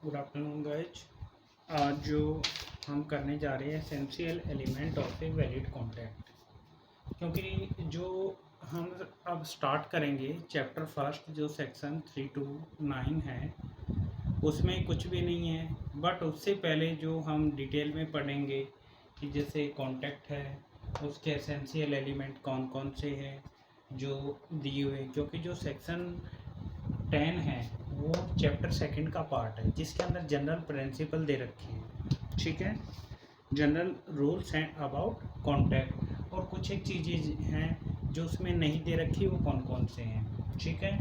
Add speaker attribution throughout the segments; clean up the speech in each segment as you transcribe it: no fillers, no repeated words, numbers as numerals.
Speaker 1: Good afternoon guys. आज जो हम करने जा रहे हैं essential element of a valid contact, क्योंकि जो हम अब स्टार्ट करेंगे चैप्टर फर्स्ट जो सेक्शन 3 to 9 है, उसमें कुछ भी नहीं है। बट उससे पहले जो हम डिटेल में पढ़ेंगे कि जैसे कॉन्टैक्ट है उसके एसेंशियल एलिमेंट कौन कौन से हैं जो दिए हुए, क्योंकि जो सेक्शन 10 है वो चैप्टर सेकंड का पार्ट है जिसके अंदर जनरल प्रिंसिपल दे रखे हैं। ठीक है, जनरल रूल्स हैं अबाउट कॉन्टैक्ट, और कुछ एक चीज़ें हैं जो उसमें नहीं दे रखी, वो कौन कौन से हैं। ठीक है,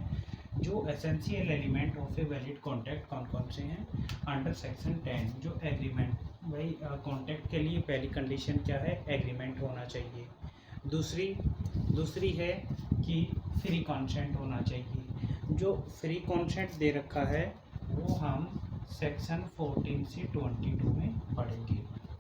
Speaker 1: जो essential element of a valid contact कौन कौन से हैं अंडर सेक्शन 10। जो एग्रीमेंट, भाई कॉन्टैक्ट के लिए पहली कंडीशन क्या है, एग्रीमेंट होना चाहिए। दूसरी दूसरी है कि फ्री कॉन्सेंट होना चाहिए। जो फ्री कॉन्सेंट दे रखा है वो हम सेक्शन 14 से 22 में पढ़ेंगे।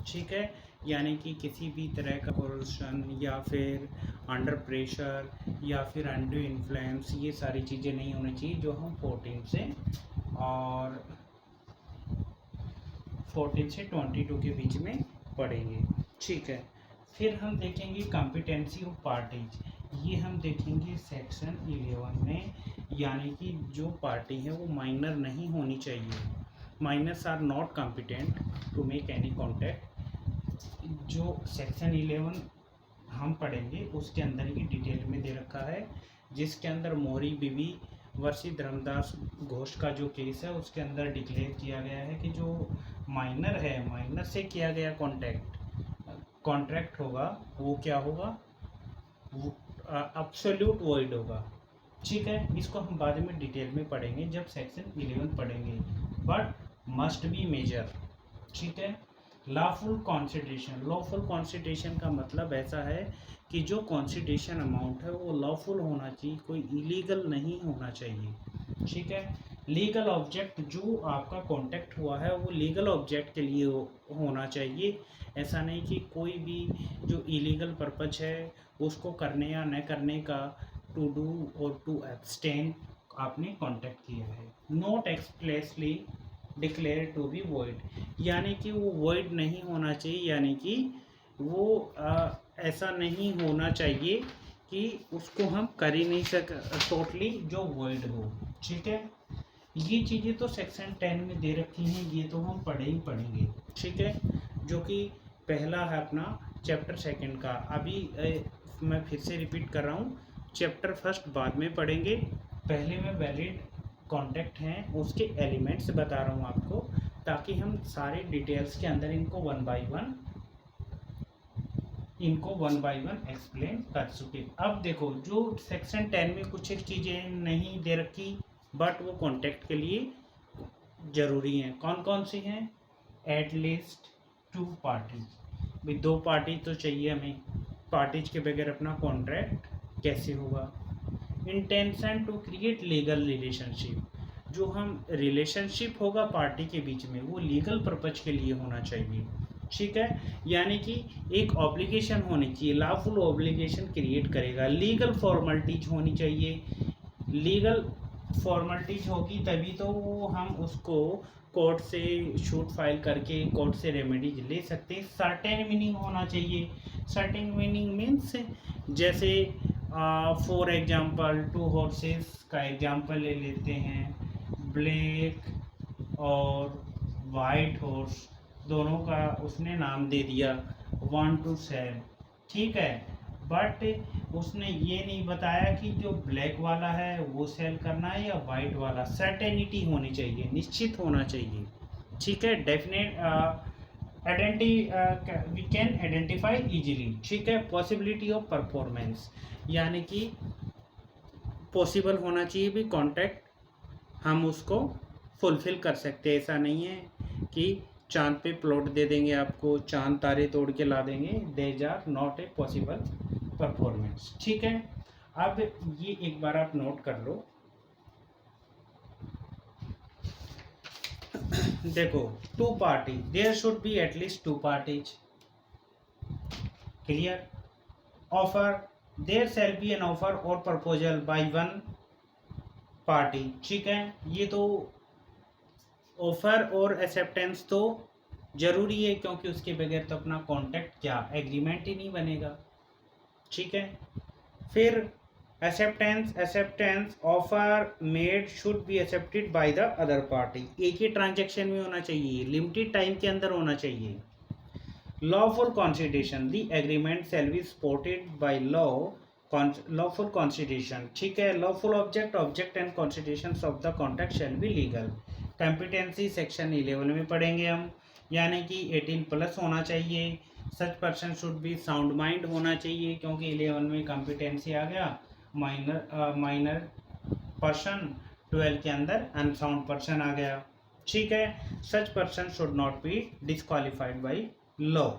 Speaker 1: ठीक है, यानी कि किसी भी तरह का कोर्शन या फिर अंडर प्रेशर या फिर अंडर इन्फ्लुएंस, ये सारी चीज़ें नहीं होनी चाहिए जो हम 14 से 22 के बीच में पढ़ेंगे। ठीक है, फिर हम देखेंगे कॉम्पिटेंसी ऑफ पार्टीज, ये हम देखेंगे सेक्शन 11 में, यानी कि जो पार्टी है वो माइनर नहीं होनी चाहिए। Minors are not competent to make any contact. जो सेक्शन 11 हम पढ़ेंगे उसके अंदर ही डिटेल में दे रखा है, जिसके अंदर मोहरी बीवी वर्षी धर्मदास घोष का जो केस है उसके अंदर डिक्लेयर किया गया है कि जो माइनर है, माइनर से किया गया कॉन्ट्रैक्ट होगा वो क्या होगा, वो अब्सोल्यूट वॉइड होगा। ठीक है, इसको हम बाद में डिटेल में पढ़ेंगे जब सेक्शन 11 पढ़ेंगे। But must be major. ठीक है, लॉफुल कॉन्सिडरेशन, लॉफुल कॉन्सिडरेशन का मतलब ऐसा है कि जो कॉन्सिडरेशन अमाउंट है वो लॉफुल होना चाहिए, कोई इलीगल नहीं होना चाहिए। ठीक है, लीगल ऑब्जेक्ट, जो आपका कॉन्टैक्ट हुआ है वो लीगल ऑब्जेक्ट के लिए होना चाहिए। ऐसा नहीं कि कोई भी जो इलीगल पर्पज है उसको करने या न करने का, टू डू और टू एब्सटेन, आपने कॉन्टैक्ट किया है। Not expressly declare to be void, यानी कि वो वॉइड नहीं होना चाहिए, यानी कि वो ऐसा नहीं होना चाहिए कि उसको हम कर ही नहीं टोटली जो वॉइड हो। ठीक है, ये चीज़ें तो सेक्शन 10 में दे रखी हैं, ये तो हम पढ़े ही पढ़ेंगे। ठीक है, जो कि पहला है अपना चैप्टर सेकंड का। अभी मैं फिर से रिपीट कर रहा हूँ, चैप्टर फर्स्ट बाद में पढ़ेंगे, पहले में वैलिड कॉन्टैक्ट हैं उसके एलिमेंट्स बता रहा हूँ आपको, ताकि हम सारे डिटेल्स के अंदर इनको वन बाय वन एक्सप्लेन कर सके। अब देखो, जो सेक्शन 10 में कुछ एक चीज़ें नहीं दे रखी बट वो कॉन्टैक्ट के लिए ज़रूरी हैं, कौन कौन सी हैं, एटलीस्ट 2 पार्टीज, भाई 2 पार्टी तो चाहिए हमें, पार्टीज के बगैर अपना कॉन्ट्रैक्ट कैसे होगा। Intention to create legal relationship, जो हम रिलेशनशिप होगा पार्टी के बीच में वो लीगल पर्पज के लिए होना चाहिए। ठीक है, यानी कि एक ऑब्लिगेशन होनी चाहिए, लॉफुल ऑब्लिगेशन क्रिएट करेगा, लीगल फॉर्मेलिटीज होनी चाहिए। लीगल फॉर्मेलिटीज होगी तभी तो हम उसको कोर्ट से शूट फाइल करके कोर्ट से रेमेडीज ले सकते हैं। सर्टेन मीनिंग होना चाहिए। सर्टेन मीनिंग मीन्स जैसे फॉर एग्जांपल 2 हॉर्सेस का एग्जांपल ले लेते हैं, ब्लैक और वाइट हॉर्स, दोनों का उसने नाम दे दिया, वांट टू सेल। ठीक है, बट उसने ये नहीं बताया कि जो ब्लैक वाला है वो सेल करना है या वाइट वाला। सर्टेनिटी होनी चाहिए, निश्चित होना चाहिए। ठीक है, definite we can identify easily. ठीक है, पॉसिबिलिटी ऑफ परफॉर्मेंस, यानी कि पॉसिबल होना चाहिए भी कॉन्टैक्ट हम उसको फुलफ़िल कर सकते हैं। ऐसा नहीं है कि चाँद पे प्लॉट दे देंगे आपको, चाँद तारे तोड़ के ला देंगे, these are not a possible performance. ठीक है, अब ये एक बार आप नोट कर लो। देखो, 2 party, there should be at least 2 parties, clear. Offer, there shall be an offer और प्रपोजल बाय 1 पार्टी। ठीक है, ये तो ऑफर और एक्सेप्टेंस तो जरूरी है, क्योंकि उसके बगैर तो अपना कॉन्ट्रैक्ट क्या एग्रीमेंट ही नहीं बनेगा। ठीक है। फिर acceptance offer made should be accepted by the other party, एक ही ट्रांजेक्शन में होना चाहिए, लिमिटेड टाइम के अंदर होना चाहिए। Lawful consideration, the agreement shall be supported by lawful consideration. ठीक है। Lawful object and considerations of the contract shall be legal. Competency section 11 में पढ़ेंगे हम, यानी कि 18+ होना चाहिए। Such person should be sound mind होना चाहिए, क्योंकि 11 में कॉम्पिटेंसी आ गया। माइनर पर्सन 12 के अंदर अनसाउंड पर्सन आ गया। ठीक है। Such person should not be disqualified by law,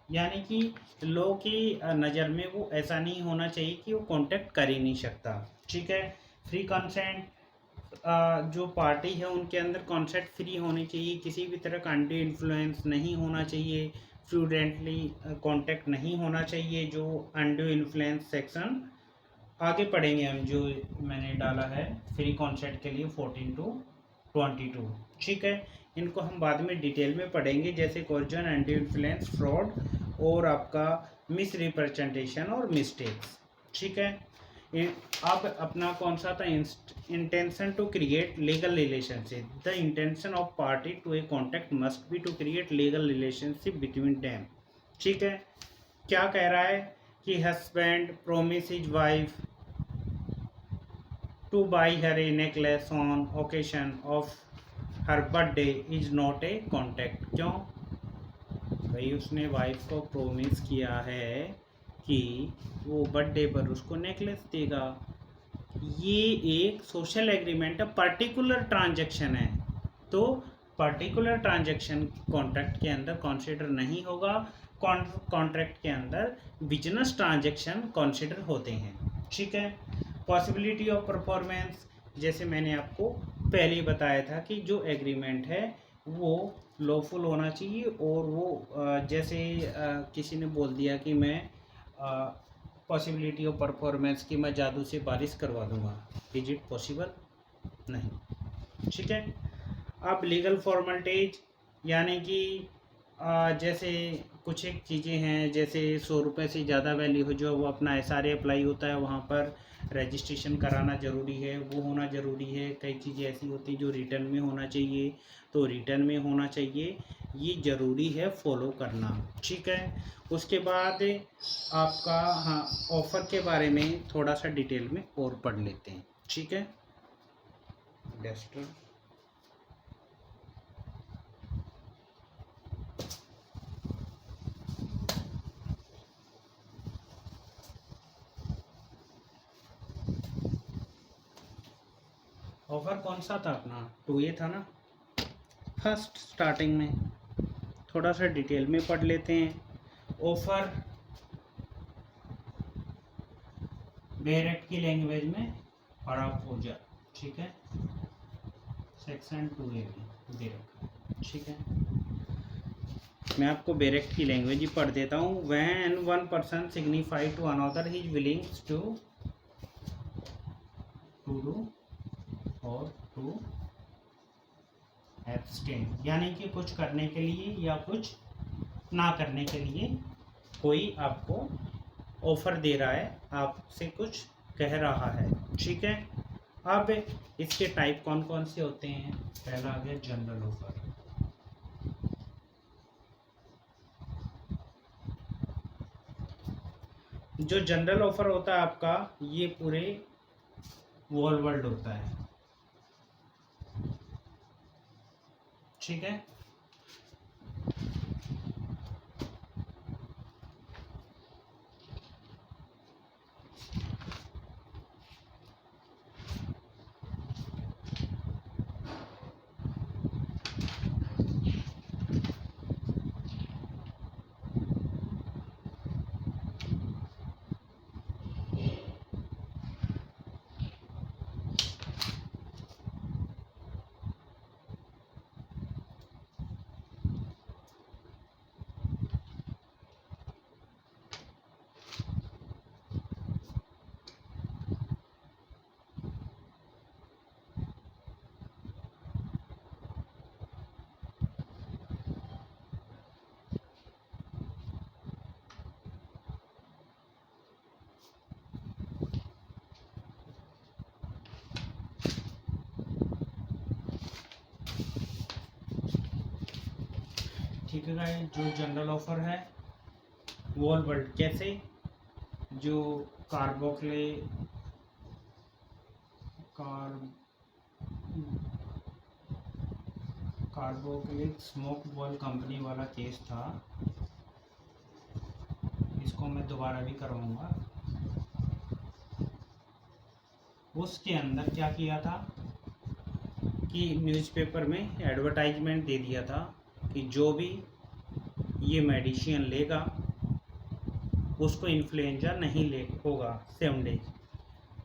Speaker 1: यानी कि लॉ की नज़र में वो ऐसा नहीं होना चाहिए कि वो कॉन्टेक्ट कर ही नहीं सकता। ठीक है। फ्री कंसेंट, जो पार्टी है उनके अंदर कॉन्सेप्ट फ्री होनी चाहिए, किसी भी तरह का अंडर इन्फ्लुएंस नहीं होना चाहिए, फ्रूडेंटली कांटेक्ट नहीं होना चाहिए। जो अंडर इन्फ्लुएंस सेक्शन आगे पढ़ेंगे हम, जो मैंने डाला है फ्री कॉन्सेप्ट के लिए 14 to 22। ठीक है। इनको हम बाद में डिटेल में पढ़ेंगे, जैसे कोर्जन, अंडर इन्फ्लुएंस, फ्रॉड और आपका मिस रिप्रेजेंटेशन और मिस्टेक्स। ठीक है। अब अपना कौन सा था, intention to create legal relationship. The intention of party to a contract must be to create legal relationship between them. ठीक है। क्या कह रहा है कि husband promise his wife to buy her a necklace on occasion of her birthday is not a contract. क्यों भाई, उसने वाइफ को प्रोमिस किया है कि वो बर्थडे पर उसको नेकलेस देगा। ये एक सोशल एग्रीमेंट है, पर्टिकुलर ट्रांजैक्शन है, तो पर्टिकुलर ट्रांजैक्शन कॉन्ट्रैक्ट के अंदर कंसीडर नहीं होगा। कॉन्ट्रैक्ट के अंदर बिजनेस ट्रांजैक्शन कंसीडर होते हैं। ठीक है। पॉसिबिलिटी ऑफ परफॉर्मेंस, जैसे मैंने आपको पहले ही बताया था कि जो एग्रीमेंट है वो लॉफुल होना चाहिए, और वो जैसे किसी ने बोल दिया कि मैं पॉसिबिलिटी ऑफ परफॉर्मेंस की मैं जादू से बारिश करवा दूंगा, इज इट पॉसिबल? नहीं। ठीक है। अब लीगल फॉर्मेलिटीज, यानी कि जैसे कुछ एक चीज़ें हैं, जैसे 100 रुपये से ज़्यादा वैल्यू हो जो वो अपना SRA अप्लाई होता है, वहाँ पर रजिस्ट्रेशन कराना ज़रूरी है, वो होना ज़रूरी है। कई चीज़ें ऐसी होती हैं जो रिटर्न में होना चाहिए, तो रिटर्न में होना चाहिए, ये ज़रूरी है फॉलो करना। ठीक है। उसके बाद आपका, हाँ, ऑफ़र के बारे में थोड़ा सा डिटेल में और पढ़ लेते हैं। ठीक है। डेस्टर ऑफ़र कौन सा था अपना, 2A था ना फर्स्ट स्टार्टिंग में। थोड़ा सा डिटेल में पढ़ लेते हैं। ऑफ़र डायरेक्ट की लैंग्वेज में पराफोजा। ठीक है। सेक्शन 2A में दे रखा। ठीक है। मैं आपको बेरेक्ट की लैंग्वेज ही पढ़ देता हूँ। When one person signify to another he is willing to do और टू एब्सटेन, यानी कि कुछ करने के लिए या कुछ ना करने के लिए कोई आपको ऑफर दे रहा है, आपसे कुछ कह रहा है। ठीक है। अब इसके टाइप कौन कौन से होते हैं? पहला आ गया जनरल ऑफर। जो जनरल ऑफर होता है आपका, ये पूरे वर्ल्ड होता है। ठीक है। लिखेगा जो जनरल ऑफर है वॉल वर्ल्ड कैसे, जो कार्बोक्ले कार्बोक्लिक स्मोक बॉल कंपनी वाला केस था, इसको मैं दोबारा भी करवाऊंगा। उसके अंदर क्या किया था कि न्यूज़पेपर में एडवर्टाइजमेंट दे दिया था कि जो भी ये मेडिसिन लेगा उसको इन्फ्लुएंजा नहीं ले होगा 7 डेज।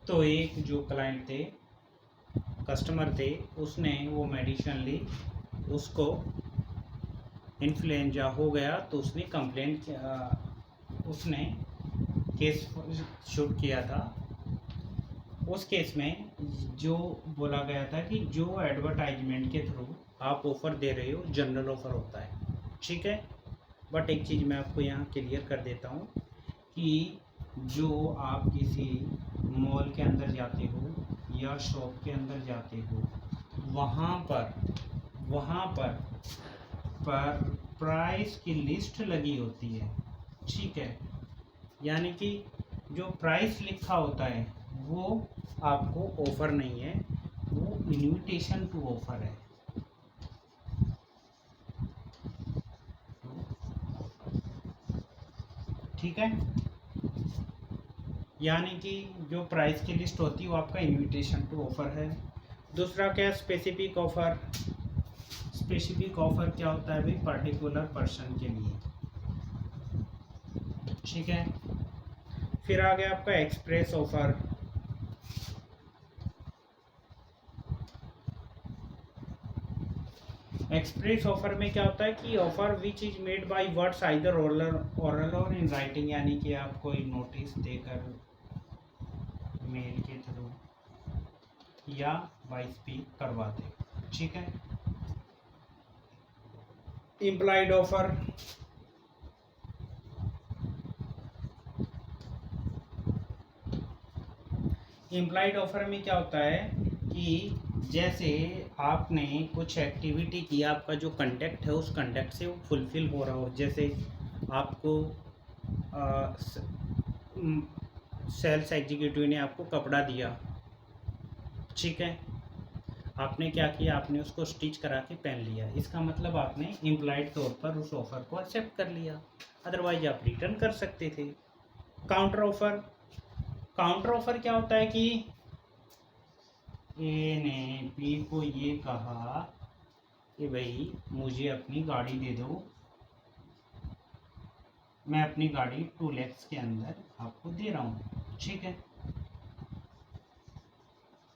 Speaker 1: तो एक जो क्लाइंट थे, कस्टमर थे, उसने वो मेडिसिन ली, उसको इन्फ्लुएंजा हो गया, तो उसने कंप्लेंट किया, उसने केस शूट किया था। उस केस में जो बोला गया था कि जो एडवर्टाइजमेंट के थ्रू आप ऑफ़र दे रहे हो जनरल ऑफ़र होता है, ठीक है। बट एक चीज़ मैं आपको यहाँ क्लियर कर देता हूँ कि जो आप किसी मॉल के अंदर जाते हो या शॉप के अंदर जाते हो, वहाँ पर प्राइस की लिस्ट लगी होती है, ठीक है। यानी कि जो प्राइस लिखा होता है वो आपको ऑफ़र नहीं है, वो इन्विटेशन टू ऑफ़र है। ठीक है, यानी कि जो प्राइस की लिस्ट होती है वो आपका इन्विटेशन टू ऑफ़र है। दूसरा क्या, स्पेसिफिक ऑफ़र। स्पेसिफिक ऑफ़र क्या होता है भाई, पर्टिकुलर पर्सन के लिए, ठीक है। फिर आ गया आपका एक्सप्रेस ऑफ़र। एक्सप्रेस ऑफर में क्या होता है कि offer which is made by words either oral और इन राइटिंग, यानी कि आप कोई नोटिस देकर मेल के थ्रू या बाय स्पीक करवाते, ठीक है। Implied offer. इम्प्लाइड ऑफर में क्या होता है कि जैसे आपने कुछ एक्टिविटी की, आपका जो कंटेक्ट है उस कंटेक्ट से वो फुलफिल हो रहा हो। जैसे आपको सेल्स एग्जीक्यूटिव ने आपको कपड़ा दिया, ठीक है, आपने क्या किया, आपने उसको स्टिच करा के पहन लिया, इसका मतलब आपने इम्प्लाइड तौर पर उस ऑफ़र को एक्सेप्ट कर लिया, अदरवाइज आप रिटर्न कर सकते थे। Counter offer. काउंटर ऑफ़र क्या होता है कि ए ने बी को ये कहा कि भाई मुझे अपनी गाड़ी दे दो, मैं अपनी गाड़ी 2 लाख के अंदर आपको दे रहा हूँ, ठीक है।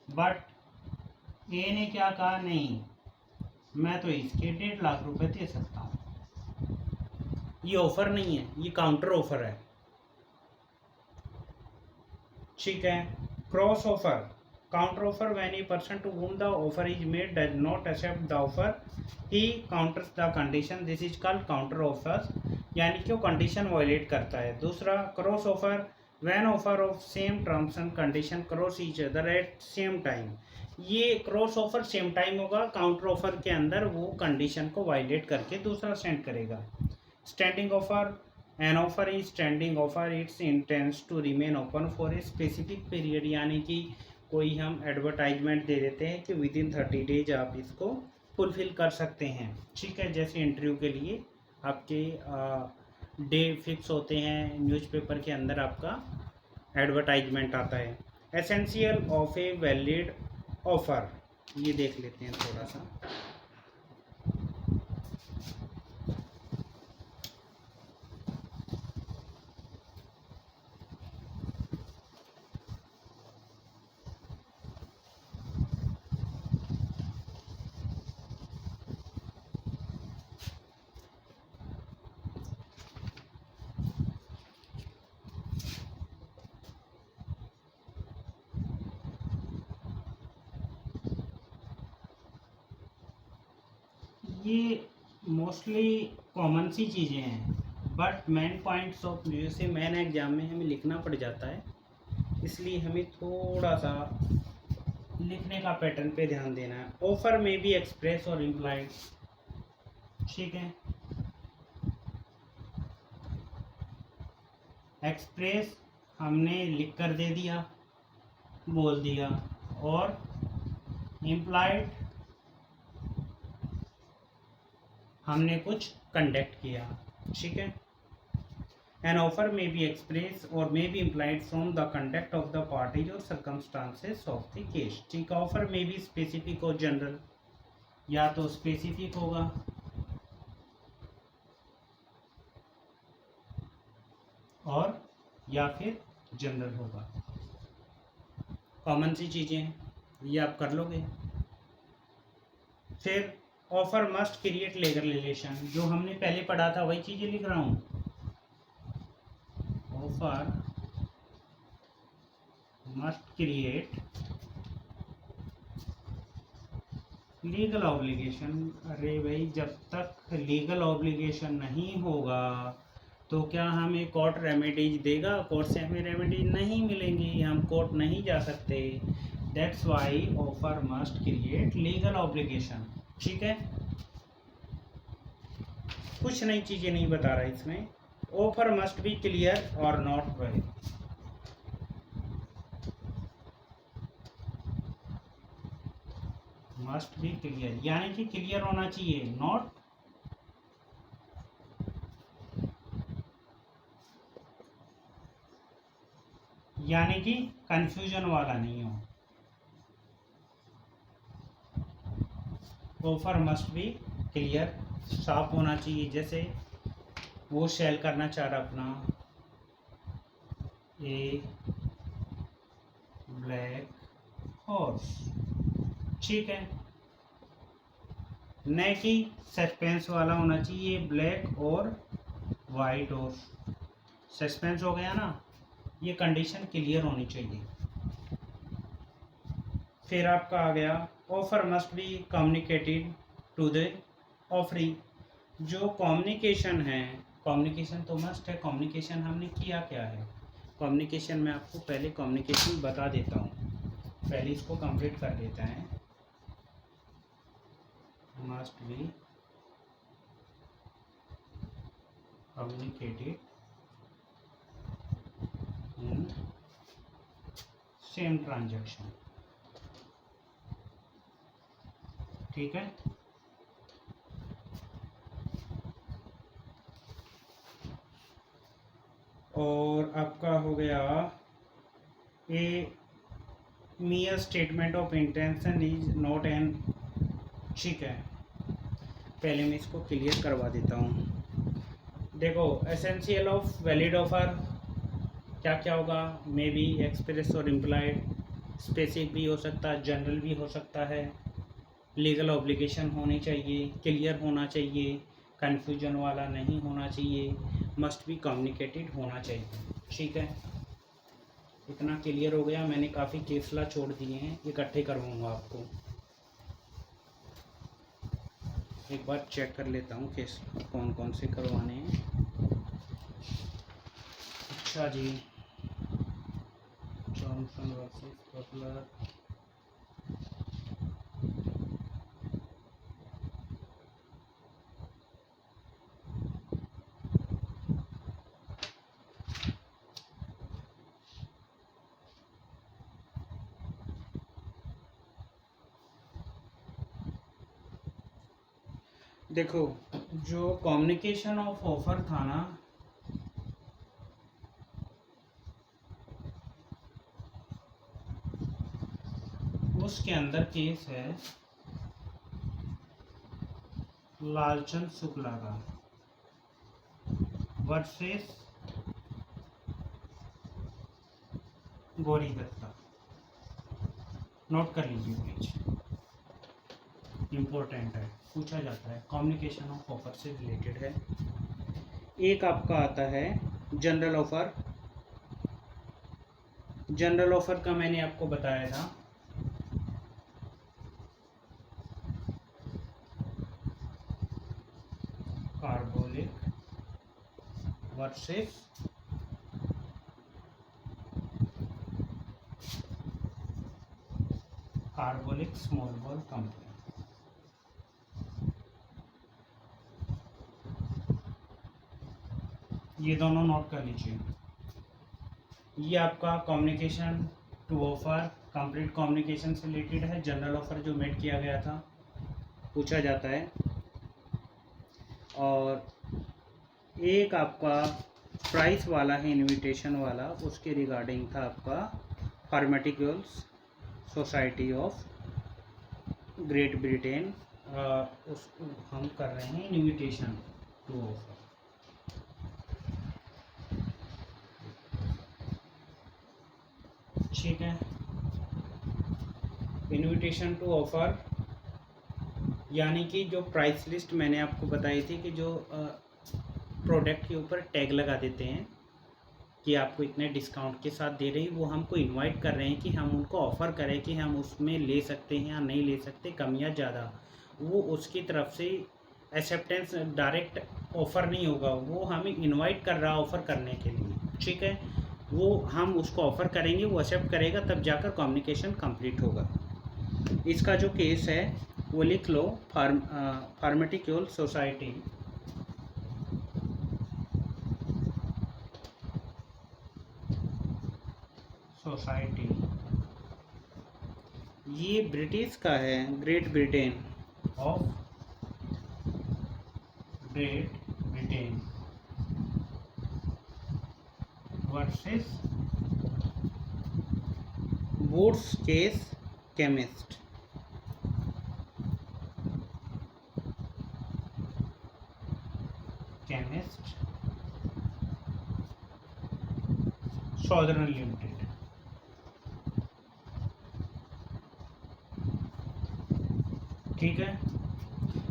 Speaker 1: बट ए ने क्या कहा, नहीं मैं तो इसके 1.5 लाख रुपए दे सकता हूँ। ये ऑफर नहीं है, ये काउंटर ऑफर है, ठीक है। Cross offer. Counter offer when a person to whom the offer is made does not accept the offer, he counters the condition, this is called counter offer, यानी कि वो कंडीशन वायलेट करता है। दूसरा cross offer, when offer of same terms and condition cross each other at same time. ये cross offer same time होगा, counter offer के अंदर वो कंडीशन को वायलेट करके दूसरा सेंड करेगा। Standing offer. An offer is standing offer, it's intends to remain open for a specific period, यानी कि कोई हम एडवर्टाइजमेंट दे देते हैं कि विद इन 30 डेज आप इसको फुलफिल कर सकते हैं, ठीक है। जैसे इंटरव्यू के लिए आपके डे फिक्स होते हैं, न्यूज़पेपर के अंदर आपका एडवर्टाइजमेंट आता है। Essential of a valid offer, ये देख लेते हैं थोड़ा सा। ये मोस्टली कॉमन सी चीज़ें हैं, बट मेन पॉइंट्स ऑफ जैसे मेन एग्जाम में हमें लिखना पड़ जाता है, इसलिए हमें थोड़ा सा लिखने का पैटर्न पे ध्यान देना है। ऑफर में भी एक्सप्रेस और इम्प्लाइड, ठीक है। एक्सप्रेस हमने लिख कर दे दिया, बोल दिया, और इम्प्लाइड हमने कुछ कंडक्ट किया, ठीक है। An offer may be expressed or may be implied from the conduct of the parties or circumstances of the case, ठीक है। ऑफर में भी स्पेसिफिक और जनरल, या तो स्पेसिफिक होगा और या फिर जनरल होगा। कॉमन सी चीज़ें हैं, ये आप कर लोगे। फिर offer must create legal relation, जो हमने पहले पढ़ा था वही चीज़ें लिख रहा हूँ। Offer must create legal obligation. अरे भाई, जब तक लीगल ऑब्लिगेशन नहीं होगा तो क्या हमें कोर्ट रेमेडीज देगा? कोर्ट से हमें रेमेडीज नहीं मिलेंगी, हम कोर्ट नहीं जा सकते। That's why offer must create legal obligation, ठीक है। कुछ नई चीज़ें नहीं बता रहा इसमें। ऑफर मस्ट बी क्लियर और not very, must be clear यानी कि क्लियर होना चाहिए, नॉट यानी कि कंफ्यूजन वाला नहीं हो। ऑफर मस्ट बी क्लियर, साफ होना चाहिए। जैसे वो सेल करना चाह रहा अपना ए ब्लैक हॉर्स, ठीक है। न कि सस्पेंस वाला होना चाहिए, ब्लैक और वाइट हॉर्स। सस्पेंस हो गया ना, ये कंडीशन क्लियर होनी चाहिए। फिर आपका आ गया offer must be communicated to the offeree. जो कम्युनिकेशन है, कम्युनिकेशन तो मस्ट है। कम्युनिकेशन हमने किया क्या है? कम्युनिकेशन में आपको पहले कम्युनिकेशन बता देता हूँ, पहले इसको कंप्लीट कर देते हैं। Must be communicated in same transaction, ठीक है। और आपका हो गया ए mere statement of intention is not an, ठीक है। पहले मैं इसको क्लियर करवा देता हूँ। देखो, एसेंशियल ऑफ वैलिड ऑफर क्या क्या होगा? मे बी एक्सप्रेस और इम्प्लाइड, स्पेसिफिक भी हो सकता है, जनरल भी हो सकता है। लीगल ऑब्लिगेशन होनी चाहिए, क्लियर होना चाहिए, कन्फ्यूजन वाला नहीं होना चाहिए, मस्ट बी कम्युनिकेटेड होना चाहिए, ठीक है। इतना क्लियर हो गया। मैंने काफ़ी केसला छोड़ दिए हैं, इकट्ठे करवाऊँगा आपको। एक बार चेक कर लेता हूँ केस कौन कौन से करवाने हैं। अच्छा जी, जॉनसन वर्सेस बटलर, देखो जो कम्युनिकेशन ऑफ ऑफर था ना, उसके अंदर केस है लालचंद शुक्ला का वर्सेस गौरी दत्ता। नोट कर लीजिए प्लीज, इम्पोर्टेंट है, पूछा जाता है, कम्युनिकेशन ऑफ ऑफर से रिलेटेड है। एक आपका आता है जनरल ऑफर। जनरल ऑफर का मैंने आपको बताया था, Carbolic versus Carbolic small ball company. ये दोनों नोट कर लीजिए। ये आपका communication to offer complete communication से रिलेटेड है। जनरल ऑफर जो मेड किया गया था पूछा जाता है। और एक आपका प्राइस वाला है इनविटेशन वाला, उसके रिगार्डिंग था आपका फार्मेटिकल्स सोसाइटी ऑफ ग्रेट ब्रिटेन। उस हम कर रहे हैं इनविटेशन टू ऑफर। ठीक है, इनविटेशन टू ऑफर यानी कि जो प्राइस लिस्ट मैंने आपको बताई थी कि जो प्रोडक्ट के ऊपर टैग लगा देते हैं कि आपको इतने डिस्काउंट के साथ दे रही, वो हमको इनवाइट कर रहे हैं कि हम उनको ऑफ़र करें कि हम उसमें ले सकते हैं या नहीं ले सकते, कम या ज़्यादा। वो उसकी तरफ से एक्सेप्टेंस डायरेक्ट ऑफ़र नहीं होगा, वो हमें इनवाइट कर रहा ऑफ़र करने के लिए। ठीक है, वो हम उसको ऑफ़र करेंगे, वो एक्सेप्ट करेगा, तब जाकर कम्युनिकेशन कंप्लीट होगा। इसका जो केस है वो लिख लो, फार्मेटिक्यूल सोसाइटी ये ब्रिटिश का है, Great Britain of Great Britain versus Woods case chemist. Southern limited. ठीक है,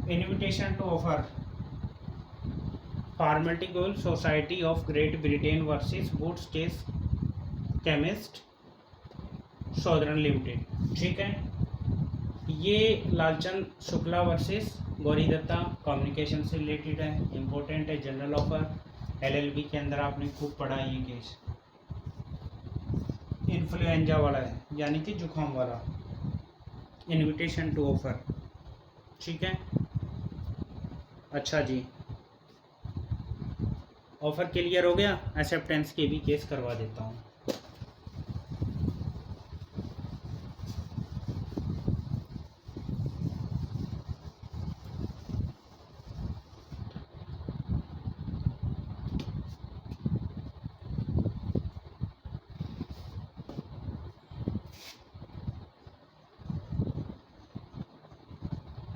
Speaker 1: invitation to offer pharmaceutical society of Great Britain versus Woods case chemist Southern limited. ठीक है, ये लालचंद शुक्ला वर्सेस गौरी दत्ता कम्युनिकेशन से रिलेटेड है, इम्पोर्टेंट है, जनरल ऑफर एलएलबी के अंदर आपने खूब पढ़ा है ये केस। इन्फ्लुएंजा वाला है यानी कि जुकाम वाला, इनविटेशन टू ऑफर। ठीक है, अच्छा जी, ऑफर क्लियर हो गया। एक्सेप्टेंस के भी केस करवा देता हूँ।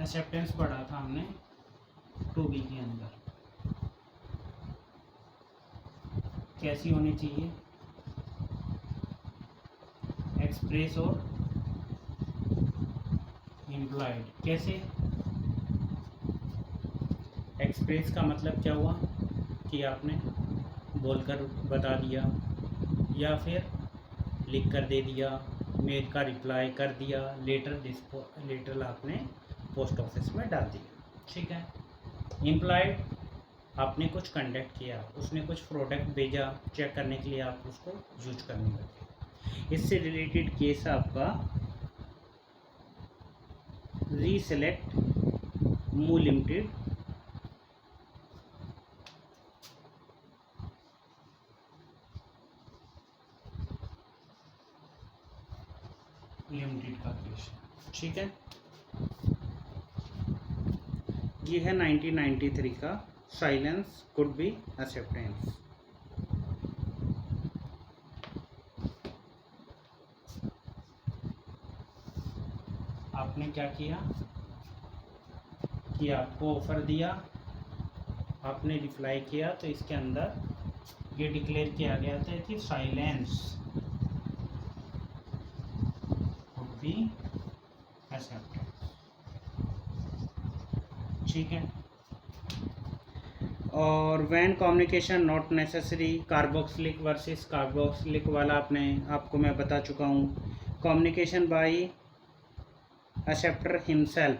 Speaker 1: एक्सेप्टेंस पढ़ा था हमने 2B के अंदर, कैसी होनी चाहिए, एक्सप्रेस और इम्प्लाइड। कैसे एक्सप्रेस का मतलब क्या हुआ कि आपने बोलकर बता दिया या फिर लिख कर दे दिया, मेल का रिप्लाई कर दिया, लेटर आपने पोस्ट ऑफिस में डाल दिया। ठीक है, इम्प्लाइड आपने कुछ कंडक्ट किया, उसने कुछ प्रोडक्ट भेजा चेक करने के लिए, आप उसको यूज करने लगे। इससे रिलेटेड केस आपका रीसेलेक्ट मू लिमिटेड का केस। ठीक है, ये है 1993 का साइलेंस कुड बी एक्सेप्टेंस। आपने क्या किया कि आपको ऑफर दिया, आपने रिप्लाई किया, तो इसके अंदर ये डिक्लेयर किया गया था कि साइलेंस कुड बी एक्सेप्टेंस। ठीक है, और when communication not necessary carboxylic versus carboxylic वाला आपको मैं बता चुका हूँ। कम्युनिकेशन बाय एक्सेप्टर हिमसेल्फ,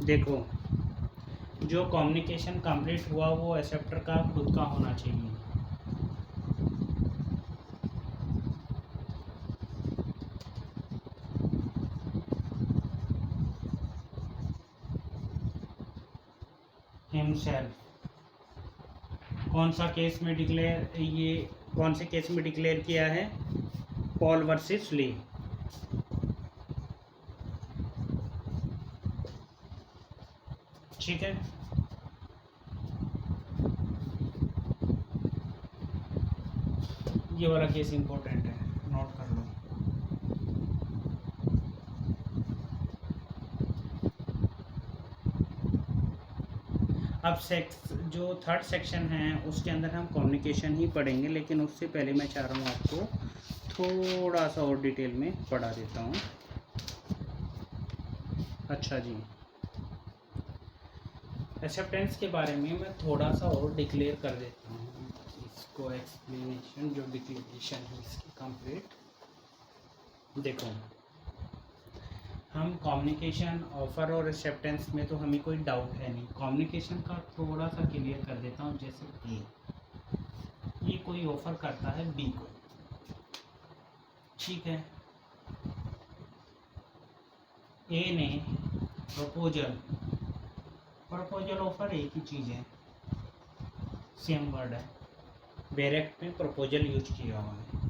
Speaker 1: देखो जो कम्युनिकेशन कंप्लीट हुआ वो एक्सेप्टर का खुद का होना चाहिए। हिमसेल्फ कौन सा केस में डिक्लेयर ये कौन से केस में डिक्लेयर किया है? पॉल वर्सेस ली। ठीक है, ये वाला केस इंपॉर्टेंट है, नोट कर लो। अब जो थर्ड सेक्शन है उसके अंदर हम कम्युनिकेशन ही पढ़ेंगे, लेकिन उससे पहले मैं चाह रहा हूँ आपको थोड़ा सा और डिटेल में पढ़ा देता हूँ। अच्छा जी, एक्सेप्टेंस के बारे में मैं थोड़ा सा और डिक्लेयर कर देता हूँ इसको, एक्सप्लेनेशन जो डिक्लेरेशन है इसकी कंप्लीट। देखो, हम कम्युनिकेशन, ऑफ़र और एक्सेप्टेंस में तो हमें कोई डाउट है नहीं। कम्युनिकेशन का थोड़ा सा क्लियर कर देता हूँ। जैसे ये कोई ऑफ़र करता है बी को, ठीक है। ए ने प्रपोजल ऑफ़र एक ही चीज़ है, सेम वर्ड है, डायरेक्ट में प्रपोजल यूज किया हुआ है,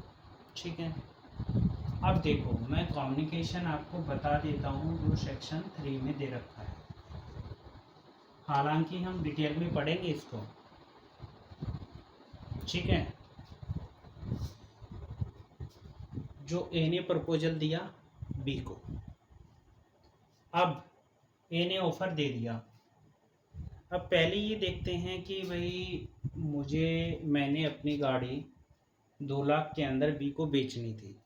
Speaker 1: ठीक है। अब देखो, मैं कम्युनिकेशन आपको बता देता हूँ जो सेक्शन 3 में दे रखा है, हालांकि हम डिटेल में पढ़ेंगे इसको, ठीक है। जो ए ने प्रपोजल दिया बी को, अब ए ने ऑफ़र दे दिया। अब पहले ये देखते हैं कि भाई मैंने अपनी गाड़ी 2 लाख के अंदर बी को बेचनी थी,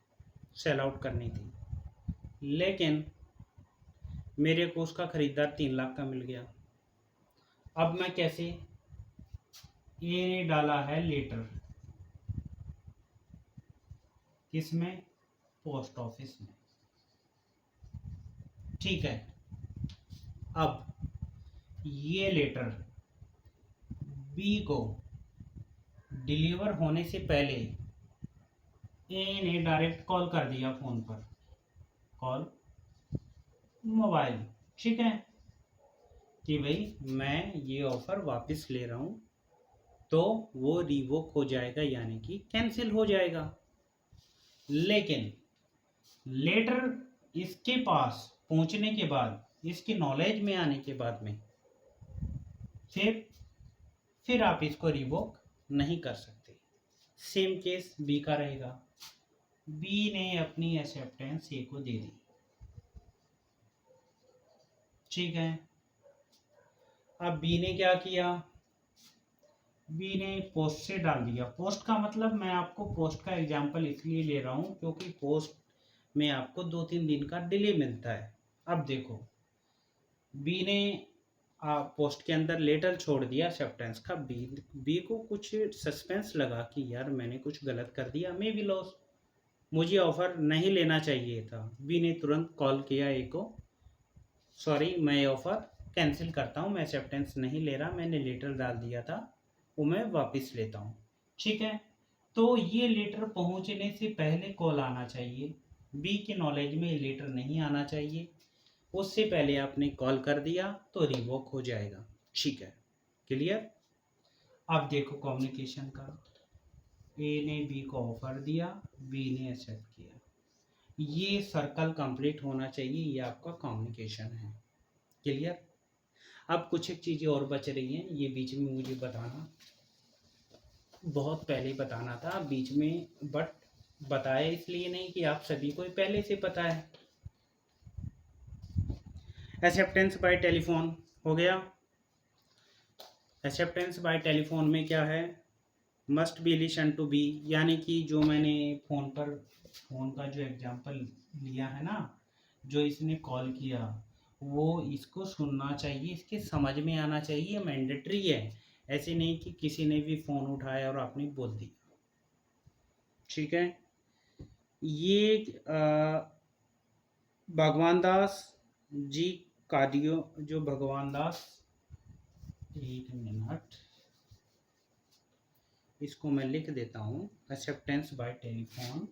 Speaker 1: सेल आउट करनी थी, लेकिन मेरे को उसका ख़रीदार 3 लाख का मिल गया। अब मैं कैसे, ए ने डाला है लेटर, किसमें? पोस्ट ऑफिस में, ठीक है। अब ये लेटर बी को डिलीवर होने से पहले ए ने डायरेक्ट कॉल कर दिया फ़ोन पर, कॉल मोबाइल, ठीक है, कि भाई मैं ये ऑफ़र वापस ले रहा हूँ, तो वो रिवोक हो जाएगा, यानी कि कैंसिल हो जाएगा। लेकिन लेटर इसके पास पहुंचने के बाद, इसकी नॉलेज में आने के बाद में फिर आप इसको रिवोक नहीं कर सकते। सेम केस बी का रहेगा। बी ने अपनी एक्सेप्टेंस ए को दे दी, ठीक है। अब बी ने क्या किया? बी ने पोस्ट से डाल दिया। पोस्ट का मतलब, मैं आपको पोस्ट का एग्जांपल इसलिए ले रहा हूँ क्योंकि पोस्ट में आपको 2-3 दिन का डिले मिलता है। अब देखो, बी ने पोस्ट के अंदर लेटर छोड़ दिया एक्सेप्टेंस का। बी को कुछ सस्पेंस लगा कि यार मैंने कुछ गलत कर दिया, मे बी लॉस, मुझे ऑफ़र नहीं लेना चाहिए था। बी ने तुरंत कॉल किया ए को, सॉरी मैं ऑफ़र कैंसिल करता हूँ, मैं एक्सेप्टेंस नहीं ले रहा, मैंने लेटर डाल दिया था, वो मैं वापस लेता हूँ, ठीक है। तो ये लेटर पहुँचने से पहले कॉल आना चाहिए, बी के नॉलेज में ये लेटर नहीं आना चाहिए। उससे पहले आपने कॉल कर दिया तो रिवोक हो जाएगा, ठीक है, क्लियर। अब देखो कम्युनिकेशन का, ए ने बी को ऑफर दिया, बी ने एक्सेप्ट किया, ये सर्कल कंप्लीट होना चाहिए, ये आपका कम्युनिकेशन है, क्लियर। अब कुछ एक चीज़ें और बच रही हैं, ये बीच में मुझे बताना, बहुत पहले बताना था बीच में, बट बताया इसलिए नहीं कि आप सभी को पहले से पता है। एक्सेप्टेंस बाय टेलीफोन हो गया। एक्सेप्टेंस बाय टेलीफोन में क्या है? Must be listen to be, यानी कि जो मैंने फ़ोन का जो एग्जांपल लिया है ना, जो इसने कॉल किया, वो इसको सुनना चाहिए, इसके समझ में आना चाहिए, मैंडेटरी है। ऐसे नहीं कि किसी ने भी फ़ोन उठाया और आपने बोल दिया, ठीक है। ये भगवान दास जी कार्डियो, जो भगवान दास, एक मिनट इसको मैं लिख देता हूँ, एक्सेप्टेंस बाय टेलीफोन,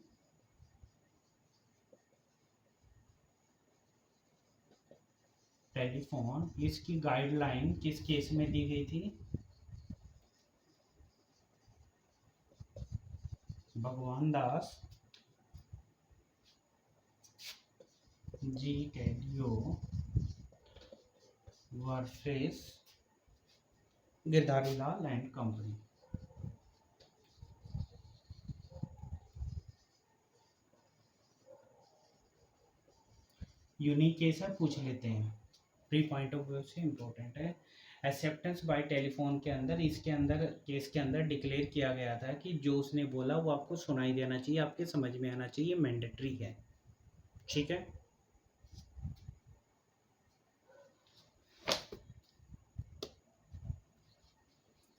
Speaker 1: इसकी गाइडलाइन किस केस में दी गई थी? Bhagwan Das G Kedia versus Girdhari Lal and company. Unique case है, पूछ लेते हैं, प्री पॉइंट ऑफ व्यू से इम्पोर्टेंट है। एक्सेप्टेंस बाय टेलीफोन के अंदर, इसके अंदर केस के अंदर डिक्लेयर किया गया था कि जो उसने बोला वो आपको सुनाई देना चाहिए, आपके समझ में आना चाहिए, मैंडेटरी है। ठीक है,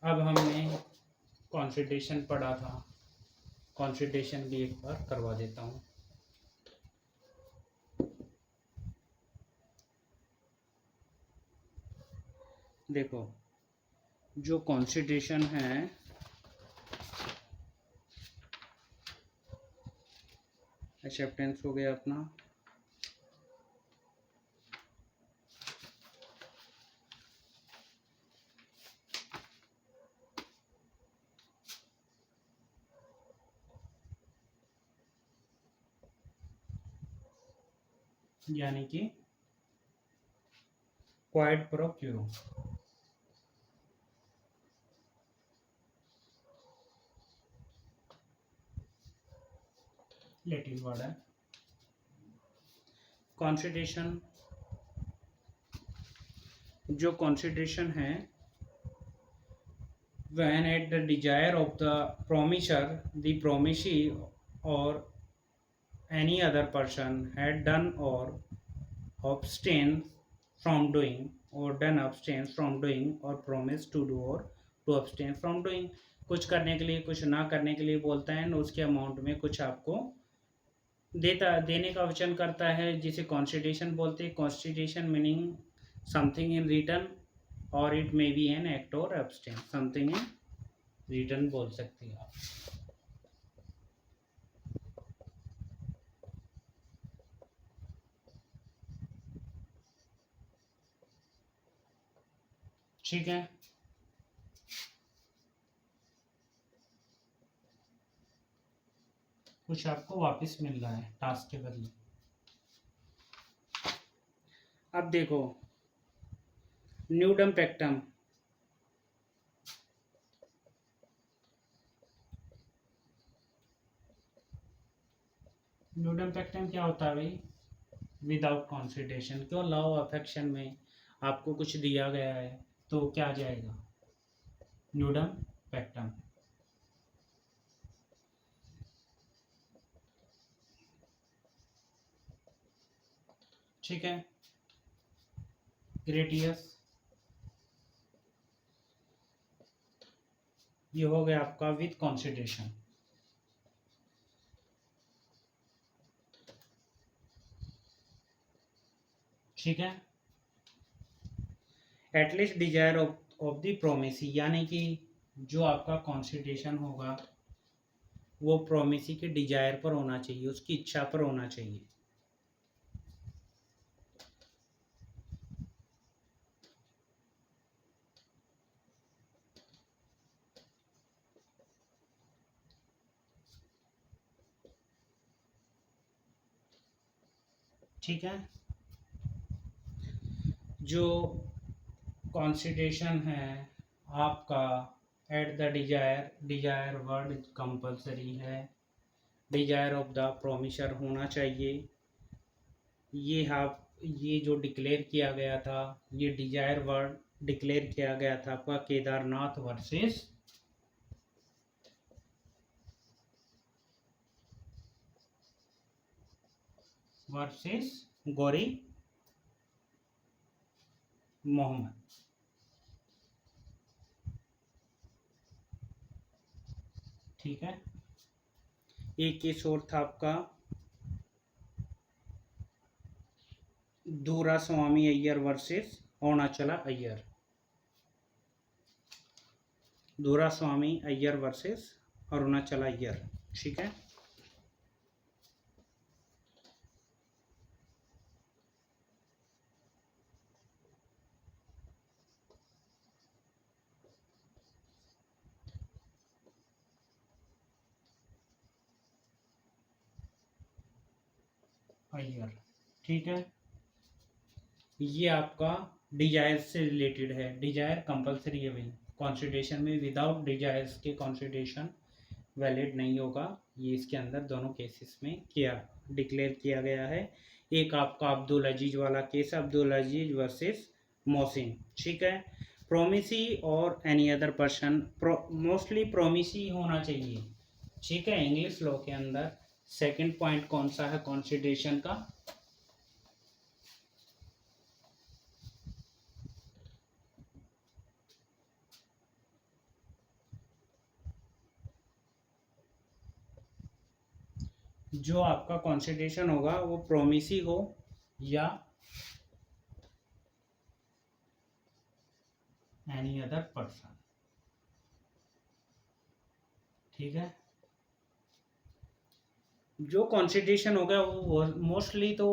Speaker 1: अब हमने कॉन्सिडरेशन पढ़ा था, कॉन्सिडरेशन भी एक बार करवा देता हूँ। देखो, जो कॉन्सिडरेशन है एक्सेप्टेंस हो गया अपना, यानी कि क्वाइड प्रो क्यूरो। लेटिन वर्ड है। कॉन्सिडरेशन, जो कॉन्सिडरेशन है, when at the desire of the promisor, the promisee or any other person had done or abstained from doing, or done abstains from doing, or promised to do or to abstain from doing, कुछ करने के लिए कुछ ना करने के लिए बोलता है, उसके अमाउंट में कुछ आपको देने का वचन करता है, जिसे कॉन्स्टिट्यूशन बोलते हैं। Constitution meaning something in return, और it may be an act और एब्सटेन, समथिंग इन रिटर्न बोल सकते हैं आप। ठीक है, कुछ आपको वापस मिल रहा है टास्क के बदले। अब देखो, न्यूडम पेक्टम, न्यूडम पेक्टम क्या होता है भाई? Without consideration. क्यों? लव अफेक्शन में आपको कुछ दिया गया है तो क्या आ जाएगा? न्यूडम पेक्टम। ठीक है, ग्रेटियस, ये हो गया आपका विद कॉन्सिडरेशन। ठीक है, at least Dzire of the promisee, यानी कि जो आपका कॉन्सिडरेशन होगा वो प्रोमिसी के डिजायर पर होना चाहिए, उसकी इच्छा पर होना चाहिए। ठीक है, जो कॉन्सिडरेशन है आपका at the desire, desire word compulsory है, डिजायर ऑफ द प्रोमिसर होना चाहिए। ये जो डिक्लेयर किया गया था, ये डिजायर वर्ड डिक्लेयर किया गया था आपका केदारनाथ वर्सेस गौरी मोहम्मद। ठीक है, एक केस और था आपका दूरा स्वामी अय्यर वर्सेस अरुणाचला अय्यर। दूरा स्वामी अय्यर वर्सेस अरुणाचला अय्यर। ठीक है, अयर, ठीक है। ये आपका डिजायर से रिलेटेड है, डिजायर कंपलसरी है भाई कॉन्स्टिट्यूशन में, विदाउट डिजायर्स के कॉन्स्टिट्यूशन वैलिड नहीं होगा। ये इसके अंदर दोनों केसेस में किया डिक्लेयर किया गया है। एक आपका अब्दुल अजीज वाला केस, अब्दुल अजीज वर्सेस मोहसिन, ठीक है। प्रोमिसी और any other person, mostly promisee होना चाहिए, ठीक है। इंग्लिश लॉ के अंदर सेकंड पॉइंट कौन सा है कॉन्स्टिट्यूशन का, जो आपका कॉन्स्टिट्यूशन होगा वो प्रोमिसी हो या एनी अदर पर्सन, ठीक है। जो कॉन्स्टिट्यूशन होगा वो मोस्टली तो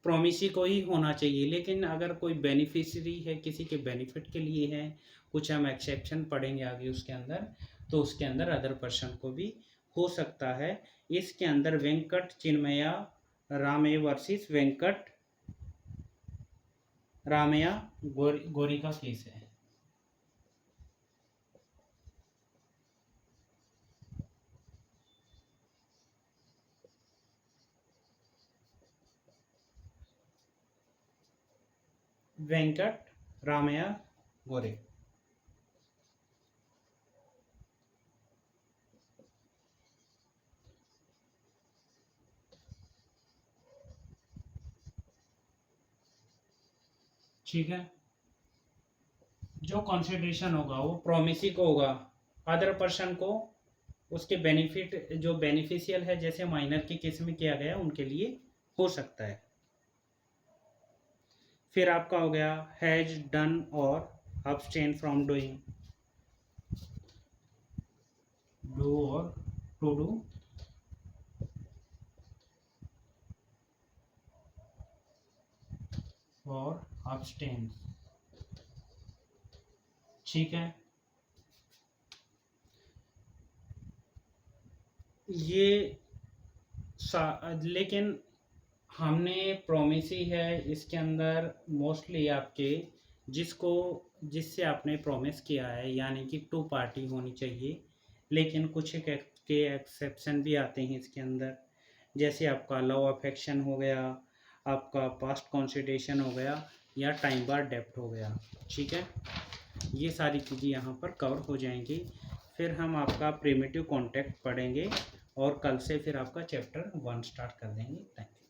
Speaker 1: प्रोमिसी को ही होना चाहिए, लेकिन अगर कोई बेनिफिशरी है किसी के बेनिफिट के लिए है, कुछ हम एक्सेप्शन पढ़ेंगे आगे उसके अंदर, तो उसके अंदर अदर पर्सन को भी हो सकता है। इसके अंदर वेंकट चिन्मया रामे वर्सेस वेंकट रामया गोरी का केस है। वेंकट रामया गोरे, ठीक है। जो कॉन्सिडरेशन होगा वो प्रोमिसी को होगा, अदर पर्सन को उसके बेनिफिट जो बेनिफिशियल है जैसे माइनर के केस में किया गया उनके लिए हो सकता है। फिर आपका हो गया हैज डन और अब्सटेन फ्रॉम डूइंग, डू और टू डू, और अब्सटेन, ठीक है। ये लेकिन हमने प्रोमिसी है इसके अंदर मोस्टली आपके जिससे आपने प्रोमिस किया है यानी कि टू पार्टी होनी चाहिए, लेकिन कुछ के एक्सेप्शन भी आते हैं इसके अंदर, जैसे आपका लव अफेक्शन हो गया, आपका पास्ट कॉन्सिडरेशन हो गया, या टाइम बार डेप्ट हो गया, ठीक है। ये सारी चीज़ें यहाँ पर कवर हो जाएंगी। फिर हम आपका प्रिमिटिव कॉन्टेक्ट पढ़ेंगे और कल से फिर आपका चैप्टर 1 स्टार्ट कर देंगे। Thank you.